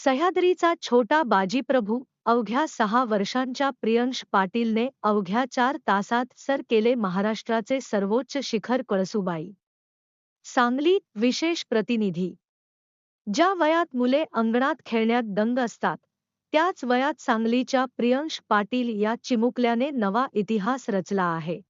सह्याद्रीचा छोटा बाजीप्रभू अवघ्या 6 वर्षांच्या प्रियांश पाटीलने अवघ्या 4 तासात सर केले महाराष्ट्राचे सर्वोच्च शिखर कळसूबाई. सांगली विशेष प्रतिनिधी. ज्या वयात मुले अंगणात खेळण्यात दंग असतात, त्याच वयात सांगलीच्या प्रियांश पाटील या चिमुकल्याने नवा इतिहास रचला आहे.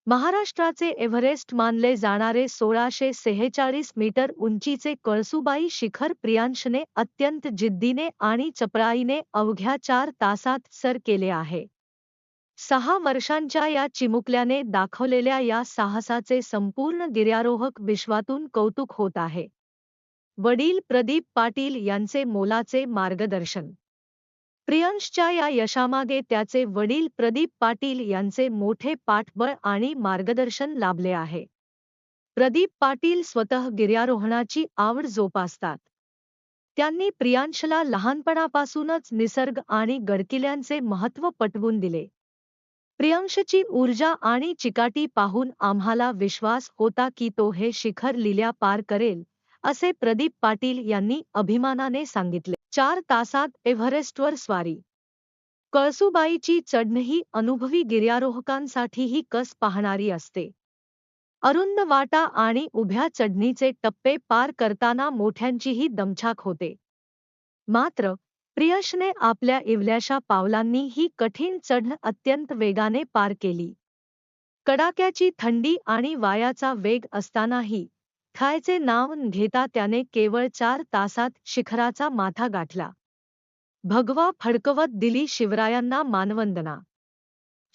महाराष्ट्राचे एव्हरेस्ट मानले जाणारे 1646 मीटर उंचीचे कळसूबाई शिखर प्रियांशने अत्यंत जिद्दीने आणि चपळाईने अवघ्या 4 तासात सर केले आहे. 6 वर्षांच्या या चिमुकल्याने दाखवलेल्या या साहसाचे संपूर्ण गिर्यारोहक विश्वातून कौतुक होत आहे. वडील प्रदीप पाटील यांचे मोलाचे मार्गदर्शन. प्रियांशच्या या यशामागे त्याचे वडील प्रदीप पाटील यांचे मोठे पाठबळ आणि मार्गदर्शन लाभले आहे. प्रदीप पाटील स्वतः गिर्यारोहणाची आवड जोपासतात. त्यांनी प्रियांशला लहानपणापासूनच निसर्ग आणि गडकिल्ल्यांचे महत्त्व पटवून दिले. प्रियांशची ऊर्जा आणि चिकाटी पाहून आम्हाला विश्वास होता की तो हे शिखर लिल्या पार करेल, असे प्रदीप पाटील यांनी अभिमानाने सांगितले. 4 तासात एव्हरेस्टवर स्वारी. कळसूबाईची चढण ही अनुभवी गिर्यारोहकांसाठीही कस पाहणारी असते. अरुंद वाटा आणि उभ्या चढणीचे टप्पे पार करताना मोठ्यांचीही दमछाक होते. मात्र प्रियांशने आपल्या इवल्याशा पावलांनी ही कठीण चढण अत्यंत वेगाने पार केली. कडाक्याची थंडी आणि वायाचा वेग असतानाही ठायचे नाव न घेता त्याने केवळ 4 तासात शिखराचा माथा गाठला. भगवा फडकवत दिली शिवरायांना मानवंदना.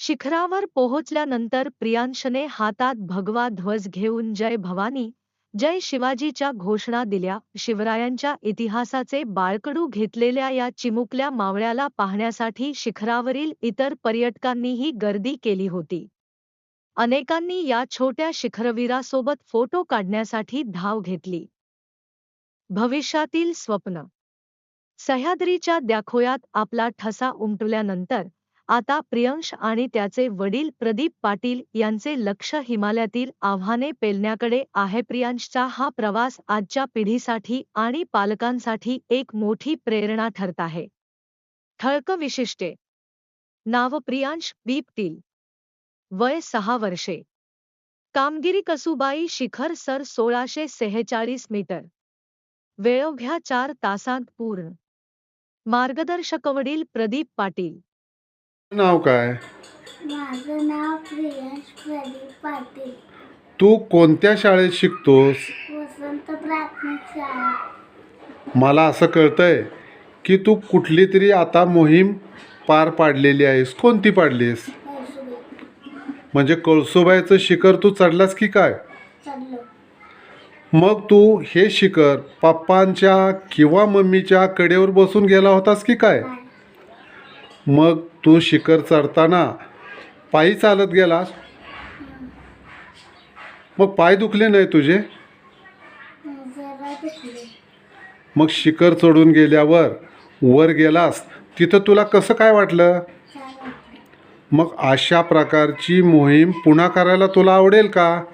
शिखरावर पोहोचल्यानंतर प्रियांशने हातात भगवा ध्वज घेऊन जय भवानी, जय शिवाजीच्या घोषणा दिल्या. शिवरायांच्या इतिहासाचे बाळकडू घेतलेल्या या चिमुकल्या मावळ्याला पाहण्यासाठी शिखरावरील इतर पर्यटकांनीही गर्दी केली होती. अनेकांनी या छोट्या शिखरवीरासोबत फोटो काढण्यासाठी धाव घेतली. भविष्यातील स्वप्न. सह्याद्रीच्या द्याखोयात आपला ठसा उमटवल्यानंतर आता प्रियांश आणि त्याचे वडील प्रदीप पाटील यांचे लक्ष हिमालयातील आव्हाने पेलण्याकडे आहे. प्रियांशचा हा प्रवास आजच्या पिढीसाठी आणि पालकांसाठी एक मोठी प्रेरणा ठरत आहे. ठळक विशिष्टे. नाव प्रियांश पाटील. वय 6 वर्षे. कामगिरी कळसूबाई शिखर सर 1646 मीटर. वेळ अवघ्या 4 तासांत पूर्ण. मार्गदर्शक वडील प्रदीप पाटील. नाव काय? माझं नाव प्रियांश प्रदीप पाटील. तू कोणत्या शाळेत शिकतोस? वसंत प्राथमिक शाळा. मला असं कळतंय की तू कुठली तरी आता मोहीम पार पाडलेली आहेस. कोणती पाडलीस? म्हणजे कळसूबाईचं शिखर तू चढलास की काय? चढलो. मग तू हे शिखर पप्पांच्या किंवा मम्मीच्या कडेवर बसून गेला होतास की काय? मग तू शिखर चढताना पायी चालत गेलास? मग पाय दुखले नाही तुझे? जरा दुखले. मग शिखर चढून गेल्यावर वर गेलास, तिथं तुला कसं काय वाटलं? छान वाटले. मग अशा प्रकारची मोहीम पुन्हा करायला तुला आवडेल का?